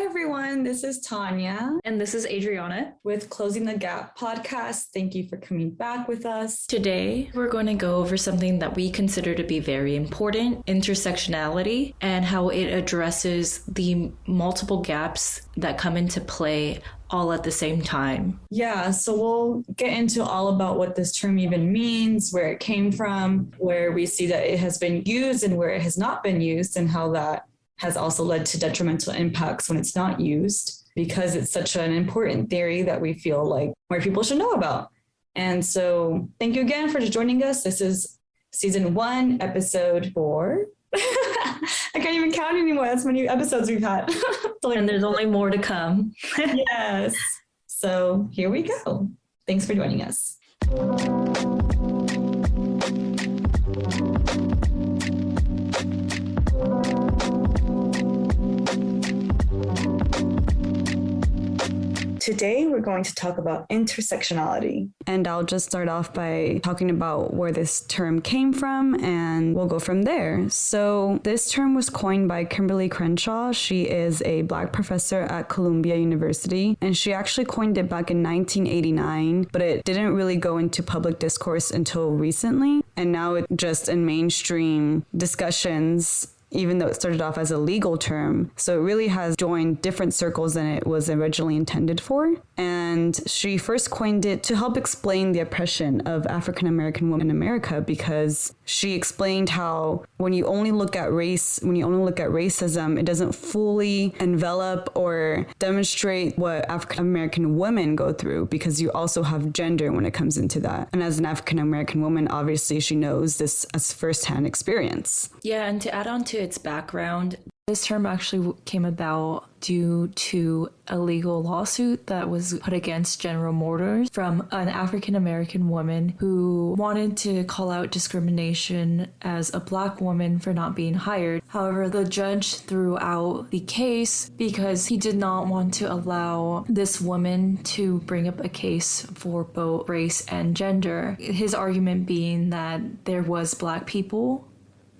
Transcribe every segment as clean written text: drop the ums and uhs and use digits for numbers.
Hi, everyone. This is Tanya. And this is Adriana with Closing the Gap podcast. Thank you for coming back with us. Today, we're going to go over something that we consider to be very important, intersectionality, and how it addresses the multiple gaps that come into play all at the same time. Yeah, so we'll get into all about what this term even means, where it came from, where we see that it has been used and where it has not been used, and how that has also led to detrimental impacts when it's not used, because it's such an important theory that we feel like more people should know about. And so thank you again for joining us. This is season 1, episode 4. I can't even count anymore. That's many episodes we've had. And there's only more to come. Yes. So here we go. Thanks for joining us. Today, we're going to talk about intersectionality. And I'll just start off by talking about where this term came from, and we'll go from there. So this term was coined by Kimberlé Crenshaw. She is a Black professor at Columbia University, and she actually coined it back in 1989, but it didn't really go into public discourse until recently. And now it's just in mainstream discussions, even though it started off as a legal term. So it really has joined different circles than it was originally intended for. And she first coined it to help explain the oppression of African American women in America, because she explained how when you only look at race, when you only look at racism, it doesn't fully envelop or demonstrate what African American women go through, because you also have gender when it comes into that. And as an African American woman, obviously she knows this as firsthand experience. Yeah, and to add on to its background, this term actually came about due to a legal lawsuit that was put against General Motors from an African American woman who wanted to call out discrimination as a Black woman for not being hired. However, the judge threw out the case because he did not want to allow this woman to bring up a case for both race and gender. His argument being that there was Black people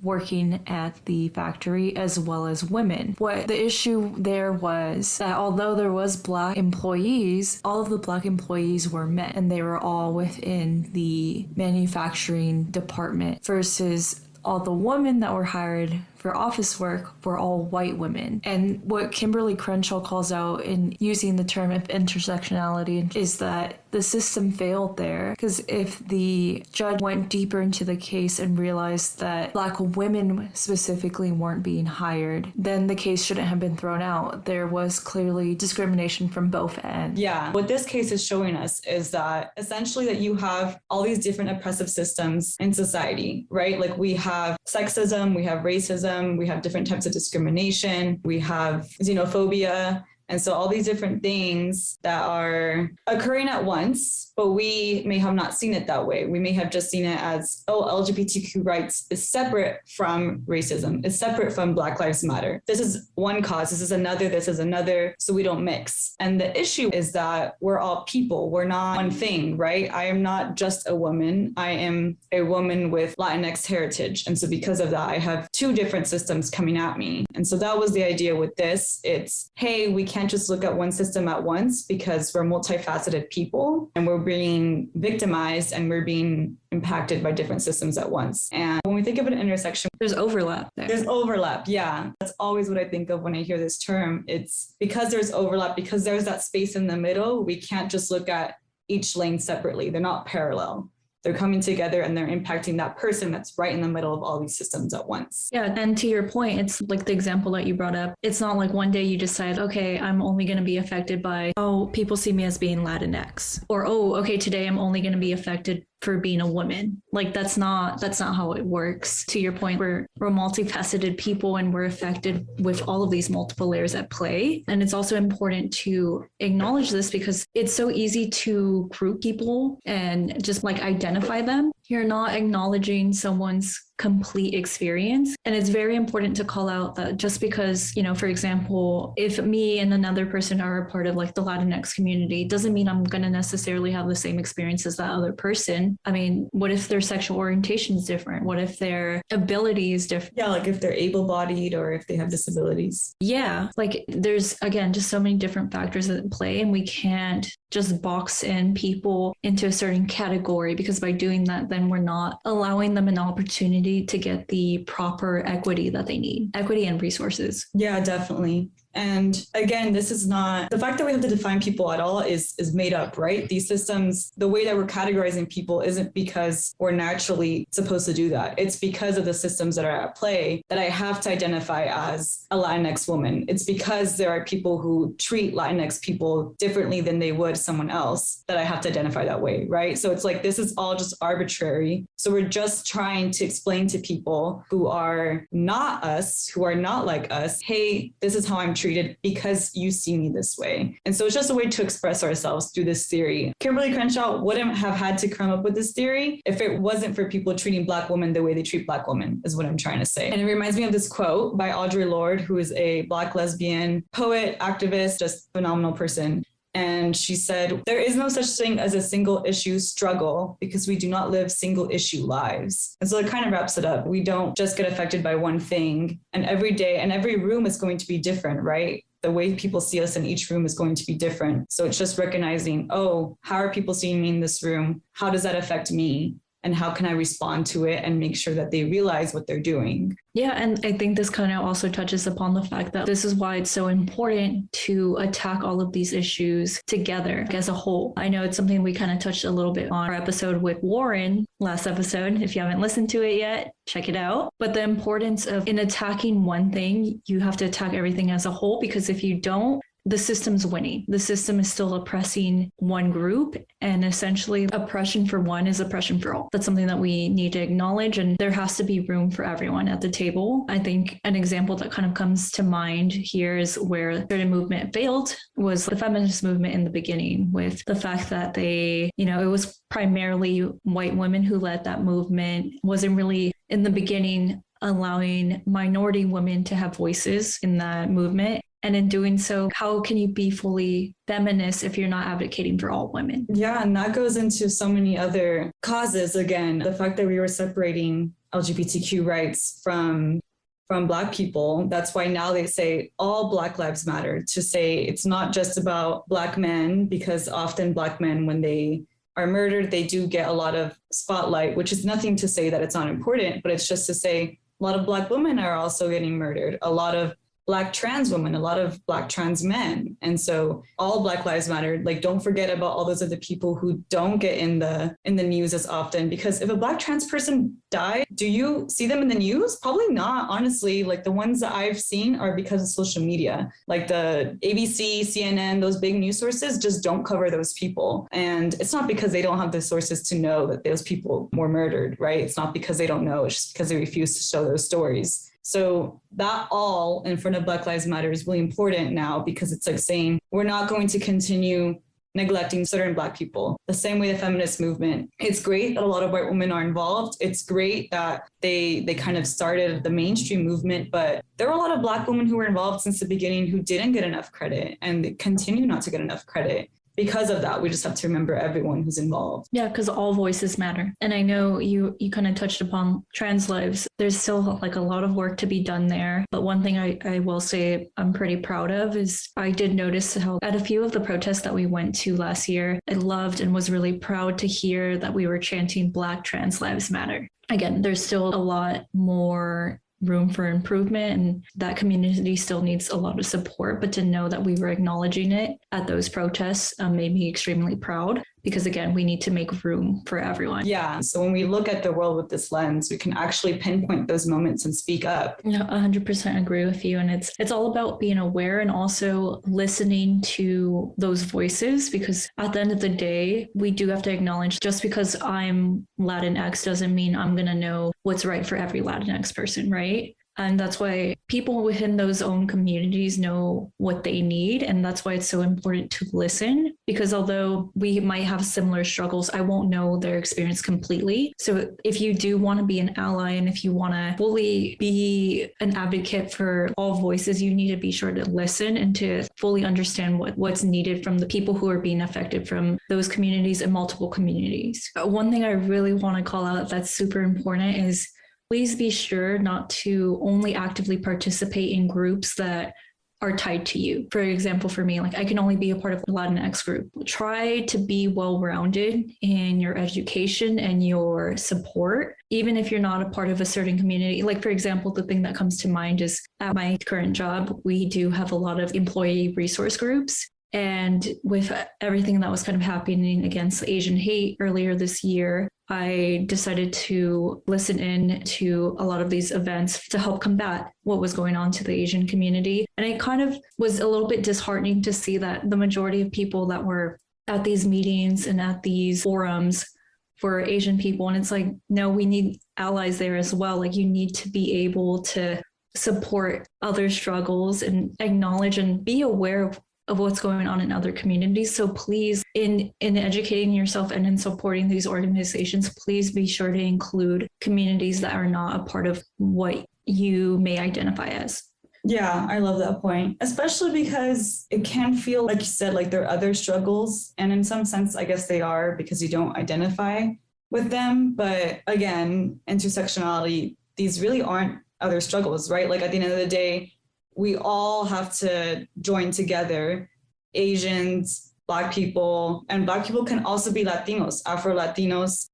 working at the factory as well as women. What the issue there was that although there was Black employees, all of the Black employees were men, and they were all within the manufacturing department, versus all the women that were hired for office work were all white women. And what Kimberlé Crenshaw calls out in using the term of intersectionality is that the system failed there, because if the judge went deeper into the case and realized that Black women specifically weren't being hired, then the case shouldn't have been thrown out. There was clearly discrimination from both ends. Yeah, what this case is showing us is that essentially that you have all these different oppressive systems in society, right? Like we have sexism, we have racism, we have different types of discrimination, we have xenophobia. And so all these different things that are occurring at once, but we may have not seen it that way. We may have just seen it as, oh, LGBTQ rights is separate from racism. It's separate from Black Lives Matter. This is one cause. This is another. So we don't mix. And the issue is that we're all people. We're not one thing, right? I am not just a woman. I am a woman with Latinx heritage. And so because of that, I have 2 different systems coming at me. And so that was the idea with this. It's, hey, we can't just look at one system at once, because we're multifaceted people and we're being victimized and we're being impacted by different systems at once. And when we think of an intersection, there's overlap there. There's overlap. Yeah. That's always what I think of when I hear this term. It's because there's overlap, because there's that space in the middle. We can't just look at each lane separately. They're not parallel. They're coming together and they're impacting that person that's right in the middle of all these systems at once. Yeah, and to your point, it's like the example that you brought up. It's not like one day you decide, okay, I'm only going to be affected by, oh, people see me as being Latinx. Or, oh, okay, today I'm only going to be affected for being a woman. Like that's not how it works. To your point, we're multifaceted people and we're affected with all of these multiple layers at play. And it's also important to acknowledge this because it's so easy to group people and just like identify them. you're not acknowledging someone's complete experience. And it's very important to call out that just because, for example, if me and another person are a part of like the Latinx community, doesn't mean I'm going to necessarily have the same experience as that other person. I mean, what if their sexual orientation is different? What if their ability is different? Yeah, like if they're able-bodied or if they have disabilities. Yeah, like there's, again, just so many different factors at play, and we can't just box in people into a certain category, because by doing that, then we're not allowing them an opportunity to get the proper equity that they need, equity and resources. Yeah, definitely. And again, this is not, the fact that we have to define people at all is made up, right? These systems, the way that we're categorizing people isn't because we're naturally supposed to do that. It's because of the systems that are at play that I have to identify as a Latinx woman. It's because there are people who treat Latinx people differently than they would someone else that I have to identify that way, right? So it's like, this is all just arbitrary. So we're just trying to explain to people who are not us, who are not like us, hey, this is how I'm treated because you see me this way. And so it's just a way to express ourselves through this theory. Kimberlé Crenshaw wouldn't have had to come up with this theory if it wasn't for people treating Black women the way they treat Black women, is what I'm trying to say. And it reminds me of this quote by Audre Lorde, who is a Black lesbian poet, activist, just phenomenal person. And she said, there is no such thing as a single issue struggle because we do not live single issue lives. And so it kind of wraps it up. We don't just get affected by one thing, and every day and every room is going to be different, right? The way people see us in each room is going to be different. So it's just recognizing, oh, how are people seeing me in this room? How does that affect me? And how can I respond to it and make sure that they realize what they're doing? Yeah, and I think this kind of also touches upon the fact that this is why it's so important to attack all of these issues together as a whole. I know it's something we kind of touched a little bit on our episode with Warren, last episode. If you haven't listened to it yet, check it out. But the importance of, in attacking one thing, you have to attack everything as a whole, because if you don't, the system's winning. The system is still oppressing one group, and essentially oppression for one is oppression for all. That's something that we need to acknowledge, and there has to be room for everyone at the table. I think an example that kind of comes to mind here is where a certain movement failed was the feminist movement in the beginning, with the fact that they, it was primarily white women who led that movement, wasn't really in the beginning allowing minority women to have voices in that movement. And in doing so, how can you be fully feminist if you're not advocating for all women? Yeah, and that goes into so many other causes. Again, the fact that we were separating LGBTQ rights from Black people. That's why now they say all Black lives matter, to say it's not just about Black men, because often Black men, when they are murdered, they do get a lot of spotlight, which is nothing to say that it's not important, but it's just to say a lot of Black women are also getting murdered. A lot of Black trans women, a lot of Black trans men. And so all Black lives matter. Like, don't forget about all those other people who don't get in the news as often, because if a Black trans person died, do you see them in the news? Probably not, honestly. Like, the ones that I've seen are because of social media, like the ABC, CNN, those big news sources just don't cover those people. And it's not because they don't have the sources to know that those people were murdered, right? It's not because they don't know, it's just because they refuse to show those stories. So that all in front of Black Lives Matter is really important now, because it's like saying we're not going to continue neglecting certain Black people. The same way the feminist movement. It's great that a lot of white women are involved. It's great that they kind of started the mainstream movement, but there were a lot of Black women who were involved since the beginning who didn't get enough credit and continue not to get enough credit. Because of that, we just have to remember everyone who's involved. Yeah, because all voices matter. And I know you kind of touched upon trans lives. There's still like a lot of work to be done there. But one thing I will say I'm pretty proud of is I did notice how at a few of the protests that we went to last year, I loved and was really proud to hear that we were chanting Black Trans Lives Matter. Again, there's still a lot more room for improvement, and that community still needs a lot of support, but to know that we were acknowledging it at those protests made me extremely proud, because again, we need to make room for everyone. Yeah, so when we look at the world with this lens, we can actually pinpoint those moments and speak up. Yeah, 100% agree with you. And it's all about being aware and also listening to those voices, because at the end of the day, we do have to acknowledge, just because I'm Latinx doesn't mean I'm going to know what's right for every Latinx person, right? And that's why people within those own communities know what they need. And that's why it's so important to listen, because although we might have similar struggles, I won't know their experience completely. So if you do want to be an ally and if you want to fully be an advocate for all voices, you need to be sure to listen and to fully understand what's needed from the people who are being affected from those communities and multiple communities. One thing I really want to call out that's super important is please be sure not to only actively participate in groups that are tied to you. For example, for me, like I can only be a part of the Latinx group. Try to be well-rounded in your education and your support, even if you're not a part of a certain community. Like, for example, the thing that comes to mind is at my current job, we do have a lot of employee resource groups. And with everything that was kind of happening against Asian hate earlier this year, I decided to listen in to a lot of these events to help combat what was going on to the Asian community. And it kind of was a little bit disheartening to see that the majority of people that were at these meetings and at these forums were Asian people. And it's like, no, we need allies there as well. Like, you need to be able to support other struggles and acknowledge and be aware of what's going on in other communities. So please, in educating yourself and in supporting these organizations, please be sure to include communities that are not a part of what you may identify as. Yeah, I love that point, especially because it can feel, like you said, like there are other struggles. And in some sense, I guess they are because you don't identify with them. But again, intersectionality, these really aren't other struggles, right? Like at the end of the day, we all have to join together, Asians, Black people, and Black people can also be Latinos, Afro-Latinos,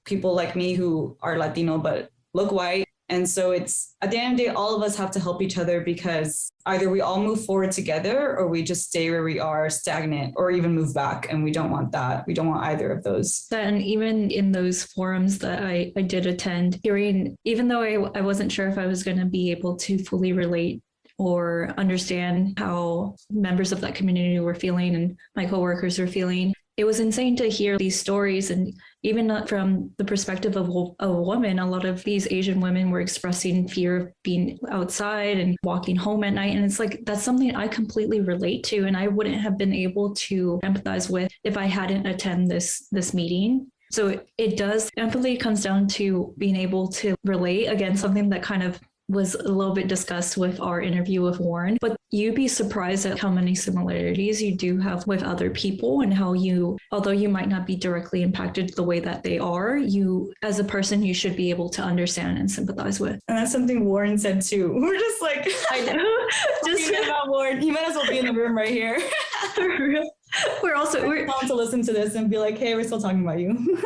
people like me who are Latino but look white. And so it's, at the end of the day, all of us have to help each other, because either we all move forward together or we just stay where we are, stagnant, or even move back. And we don't want that. We don't want either of those. And even in those forums that I did attend, even though I wasn't sure if I was going to be able to fully relate or understand how members of that community were feeling and my coworkers were feeling, it was insane to hear these stories. And even not from the perspective of a woman, a lot of these Asian women were expressing fear of being outside and walking home at night. And it's like, that's something I completely relate to. And I wouldn't have been able to empathize with if I hadn't attended this meeting. So empathy comes down to being able to relate, again, something that kind of was a little bit discussed with our interview with Warren, but you'd be surprised at how many similarities you do have with other people, and how although you might not be directly impacted the way that they are, you as a person, you should be able to understand and sympathize with. And that's something Warren said too. We're just like, I know, just about Warren. He might as well be in the room right here. We're to listen to this and be like, hey, we're still talking about you.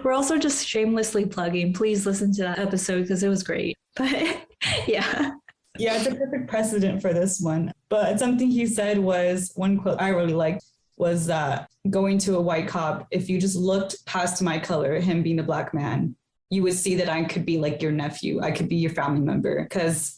We're also just shamelessly plugging. Please listen to that episode because it was great. But yeah. Yeah, it's a perfect precedent for this one. But something he said was, one quote I really liked was that going to a white cop, if you just looked past my color, him being a Black man, you would see that I could be like your nephew. I could be your family member.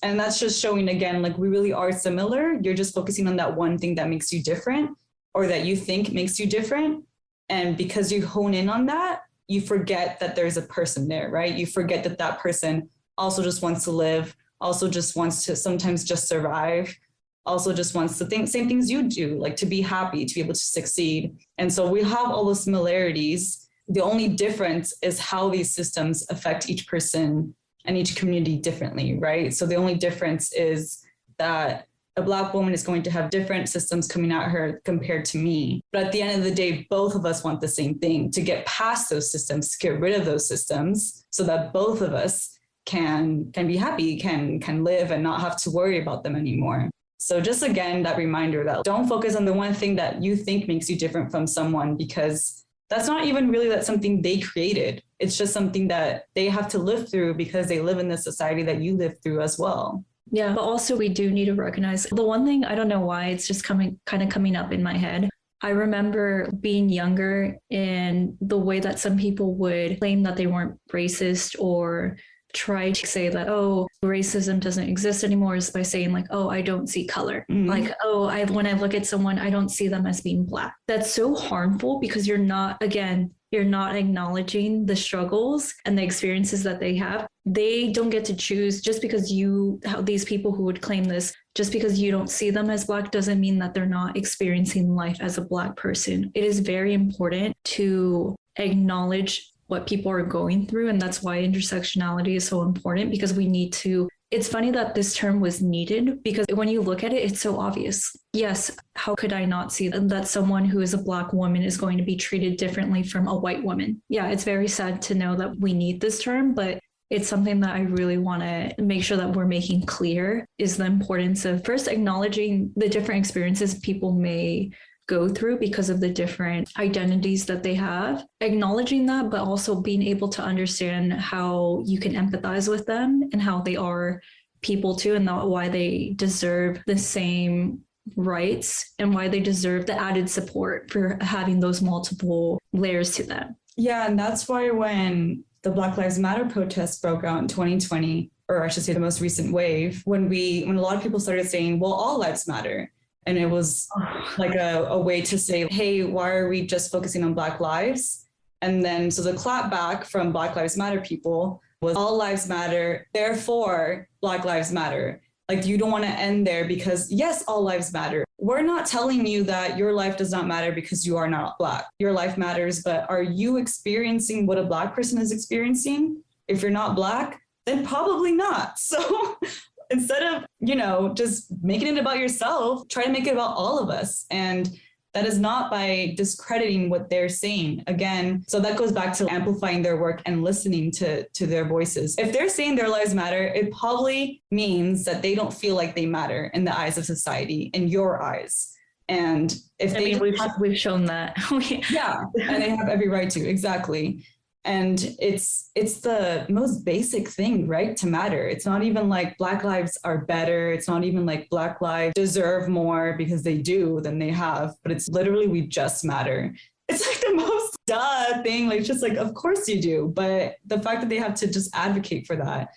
And that's just showing again, like we really are similar. You're just focusing on that one thing that makes you different, or that you think makes you different. And because you hone in on that, you forget that there's a person there, right? You forget that that person also just wants to live, also just wants to sometimes just survive, also just wants to think same things you do, like to be happy, to be able to succeed. And so we have all those similarities. The only difference is how these systems affect each person and each community differently, right? So the only difference is that a Black woman is going to have different systems coming at her compared to me. But at the end of the day, both of us want the same thing, to get past those systems, to get rid of those systems so that both of us can be happy, can live and not have to worry about them anymore. So just again, that reminder that don't focus on the one thing that you think makes you different from someone, because that's not even really that something they created. It's just something that they have to live through because they live in the society that you live through as well. Yeah, but also we do need to recognize the one thing, I don't know why, it's just coming up in my head. I remember being younger and the way that some people would claim that they weren't racist or try to say that, oh, racism doesn't exist anymore, is by saying like, oh, I don't see color. Mm-hmm. Like, oh, when I look at someone, I don't see them as being Black. That's so harmful because you're not you're not acknowledging the struggles and the experiences that they have. They don't get to choose. Just because these people who would claim this, just because you don't see them as Black doesn't mean that they're not experiencing life as a Black person. It is very important to acknowledge what people are going through. And that's why intersectionality is so important, because we need to. It's funny that this term was needed, because when you look at it, it's so obvious. Yes, how could I not see that someone who is a Black woman is going to be treated differently from a white woman? Yeah, it's very sad to know that we need this term, but it's something that I really want to make sure that we're making clear, is the importance of first acknowledging the different experiences people may go through because of the different identities that they have, acknowledging that, but also being able to understand how you can empathize with them and how they are people too, and why they deserve the same rights and why they deserve the added support for having those multiple layers to them. Yeah, and that's why when the Black Lives Matter protests broke out in 2020, or I should say the most recent wave, when a lot of people started saying, well, all lives matter. And it was like a way to say, hey, why are we just focusing on Black lives? And then, so the clapback from Black Lives Matter people was all lives matter, therefore Black Lives Matter. Like, you don't want to end there, because yes, all lives matter. We're not telling you that your life does not matter because you are not Black. Your life matters, but are you experiencing what a Black person is experiencing? If you're not Black, then probably not. So instead of, just making it about yourself, try to make it about all of us. And that is not by discrediting what they're saying. Again, so that goes back to amplifying their work and listening to their voices. If they're saying their lives matter, it probably means that they don't feel like they matter in the eyes of society, in your eyes. And if we've shown that. Yeah, and they have every right to, exactly. And it's the most basic thing, right, to matter. It's not even like Black lives are better. It's not even like Black lives deserve more, because they do than they have. But it's literally, we just matter. It's like the most duh thing. Like, just like, of course you do. But the fact that they have to just advocate for that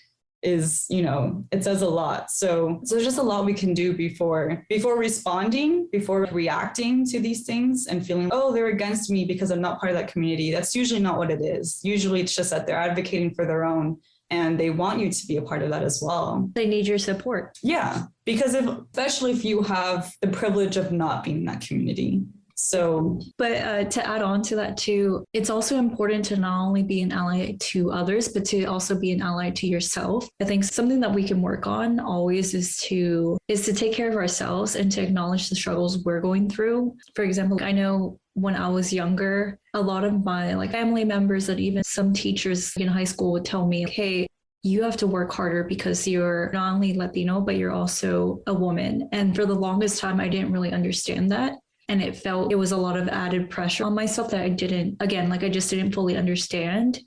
is, it says a lot. So there's just a lot we can do before responding, before reacting to these things and feeling, oh, they're against me because I'm not part of that community. That's usually not what it is. Usually it's just that they're advocating for their own, and they want you to be a part of that as well. They need your support. Yeah, because especially if you have the privilege of not being in that community. So, but to add on to that too, it's also important to not only be an ally to others, but to also be an ally to yourself. I think something that we can work on always is to take care of ourselves and to acknowledge the struggles we're going through. For example, I know when I was younger, a lot of my family members and even some teachers in high school would tell me, hey, you have to work harder because you're not only Latino, but you're also a woman. And for the longest time, I didn't really understand that. And it was a lot of added pressure on myself that I just didn't fully understand.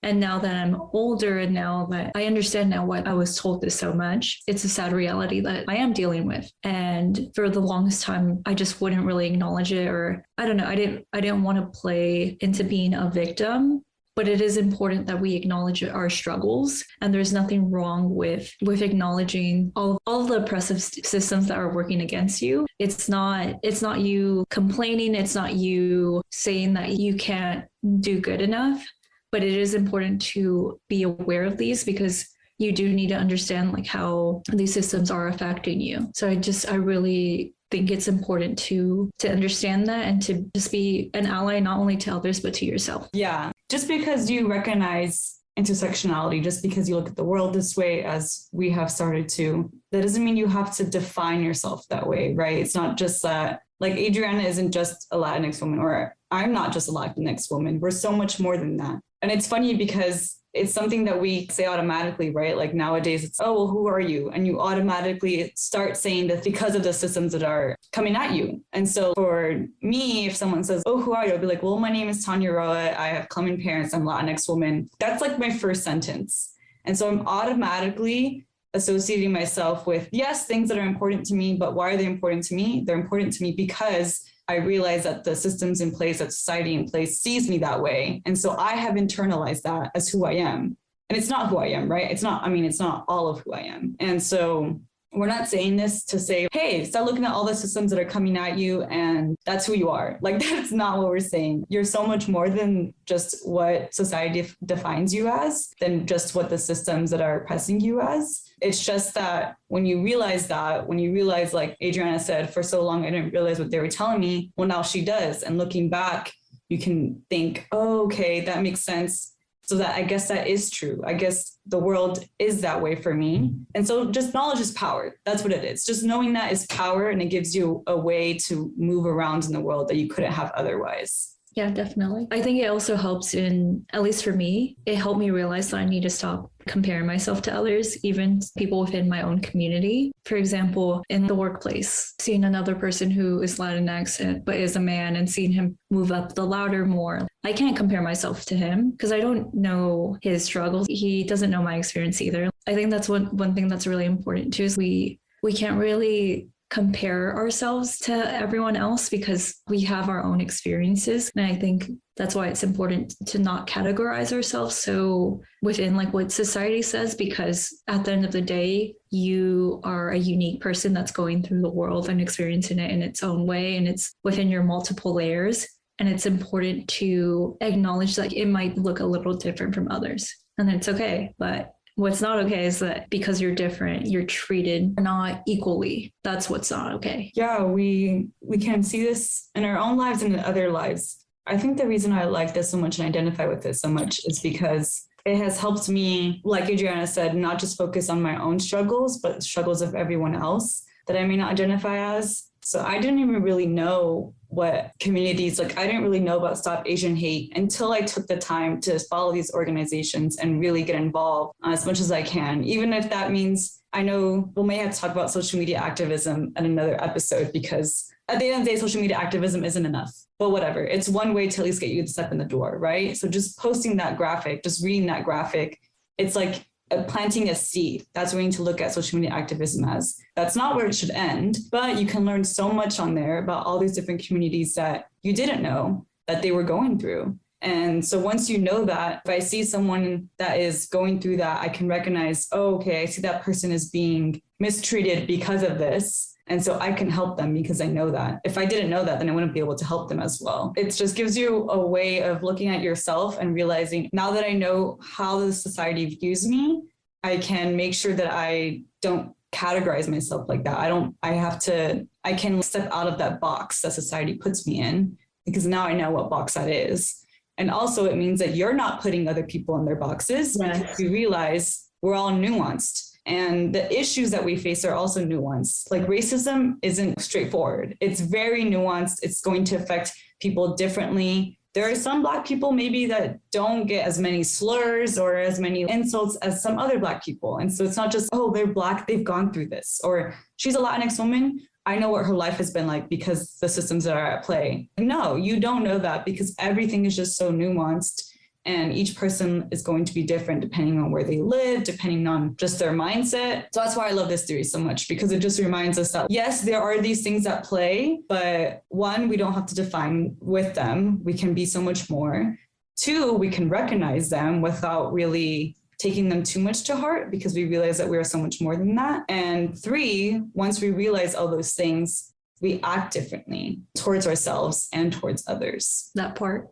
And now that I'm older, and now that I understand now why I was told this so much, it's a sad reality that I am dealing with. And for the longest time, I just wouldn't really acknowledge it, or I don't know, I didn't want to play into being a victim. But it is important that we acknowledge our struggles, and there's nothing wrong with acknowledging all of the oppressive systems that are working against you. It's not you complaining. It's not you saying that you can't do good enough, but it is important to be aware of these, because you do need to understand how these systems are affecting you. So I really think it's important to understand that and to just be an ally, not only to others, but to yourself. Yeah. Just because you recognize intersectionality, just because you look at the world this way, as we have started to, that doesn't mean you have to define yourself that way, right? It's not just that, Adriana isn't just a Latinx woman, or I'm not just a Latinx woman. We're so much more than that. And it's funny because it's something that we say automatically, right? Nowadays it's, oh, well, who are you? And you automatically start saying that because of the systems that are coming at you. And so for me, if someone says, oh, who are you? I'll be like, well, my name is Tanya Roa. I have Colombian parents. I'm a Latinx woman. That's my first sentence. And so I'm automatically associating myself with, yes, things that are important to me, but why are they important to me? They're important to me because I realize that the systems in place, that society in place sees me that way. And so I have internalized that as who I am. And it's not who I am, right? It's not all of who I am. And so We're not saying this to say, hey, start looking at all the systems that are coming at you and that's who you are. Like, that's not what we're saying. You're so much more than just what society defines you as, than just what the systems that are oppressing you as. It's just that when you realize, like Adriana said, for so long, I didn't realize what they were telling me. Well, now she does. And looking back, you can think, oh, okay, that makes sense. So that I guess that is true. I guess the world is that way for me. And so just knowledge is power. That's what it is. Just knowing that is power, and it gives you a way to move around in the world that you couldn't have otherwise. Yeah, definitely. I think it also helps in, at least for me, it helped me realize that I need to stop comparing myself to others, even people within my own community. For example, in the workplace, seeing another person who is Latinx but is a man and seeing him move up the ladder more. I can't compare myself to him because I don't know his struggles. He doesn't know my experience either. I think that's one thing that's really important too, is we can't really compare ourselves to everyone else because we have our own experiences. And I think that's why it's important to not categorize ourselves so within like what society says, because at the end of the day, you are a unique person that's going through the world and experiencing it in its own way. And it's within your multiple layers. And it's important to acknowledge that it might look a little different from others. And then it's okay. But what's not okay is that because you're different, you're treated not equally. That's what's not okay. Yeah, we can see this in our own lives and in other lives. I think the reason I like this so much and identify with this so much is because it has helped me, like Adriana said, not just focus on my own struggles, but struggles of everyone else that I may not identify as. So I didn't even really know what communities, like I didn't really know about Stop Asian Hate until I took the time to follow these organizations and really get involved as much as I can, even if that means, I know we may have to talk about social media activism in another episode, because at the end of the day, social media activism isn't enough, but whatever. It's one way to at least get you to step in the door, right? So just posting that graphic, just reading that graphic, it's like planting a seed. That's what we need to look at social media activism as. That's not where it should end, but you can learn so much on there about all these different communities that you didn't know that they were going through. And so once you know that, if I see someone that is going through that, I can recognize, oh, okay, I see that person is being mistreated because of this. And so I can help them because I know that. If I didn't know that, then I wouldn't be able to help them as well. It just gives you a way of looking at yourself and realizing, now that I know how the society views me, I can make sure that I don't categorize myself like that. I can step out of that box that society puts me in, because now I know what box that is. And also it means that you're not putting other people in their boxes. Yes. We realize we're all nuanced. And the issues that we face are also nuanced. Like racism isn't straightforward. It's very nuanced. It's going to affect people differently. There are some Black people maybe that don't get as many slurs or as many insults as some other Black people. And so it's not just, oh, they're Black, they've gone through this. Or she's a Latinx woman, I know what her life has been like because the systems that are at play. No, you don't know that, because everything is just so nuanced. And each person is going to be different depending on where they live, depending on just their mindset. So that's why I love this theory so much, because it just reminds us that, yes, there are these things at play, but one, we don't have to define with them. We can be so much more. Two, we can recognize them without really taking them too much to heart, because we realize that we are so much more than that. And three, once we realize all those things, we act differently towards ourselves and towards others. That part.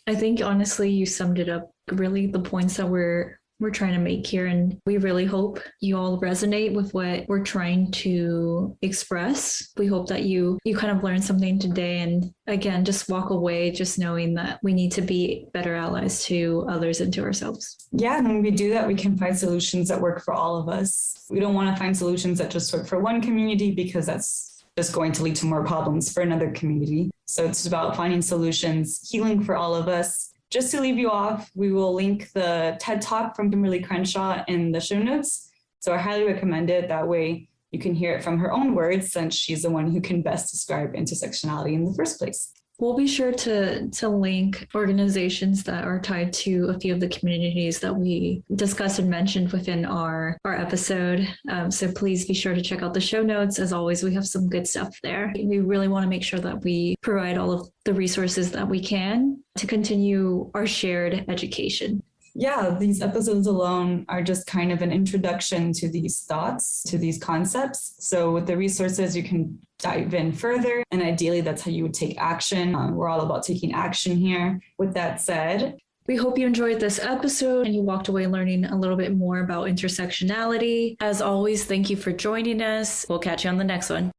I think honestly, you summed it up, really the points that we're trying to make here. And we really hope you all resonate with what we're trying to express. We hope that you kind of learned something today. And again, just walk away just knowing that we need to be better allies to others and to ourselves. Yeah, and when we do that, we can find solutions that work for all of us. We don't want to find solutions that just work for one community, because that's just going to lead to more problems for another community. So it's about finding solutions, healing for all of us. Just to leave you off, we will link the TED Talk from Kimberlé Crenshaw in the show notes. So I highly recommend it. That way you can hear it from her own words, since she's the one who can best describe intersectionality in the first place. We'll be sure to link organizations that are tied to a few of the communities that we discussed and mentioned within our episode. So please be sure to check out the show notes. As always, we have some good stuff there. We really want to make sure that we provide all of the resources that we can to continue our shared education. yeah, these episodes alone are just kind of an introduction to these thoughts, to these concepts. So with the resources, you can dive in further. And ideally, that's how you would take action. We're all about taking action here. With that said, we hope you enjoyed this episode and you walked away learning a little bit more about intersectionality. As always, thank you for joining us. We'll catch you on the next one.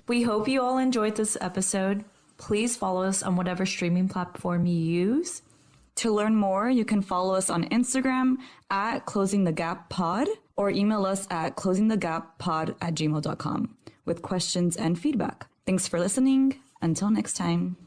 We hope you all enjoyed this episode. Please follow us on whatever streaming platform you use. To learn more, you can follow us on Instagram at closingthegappod or email us at closingthegappod@gmail.com with questions and feedback. Thanks for listening. Until next time.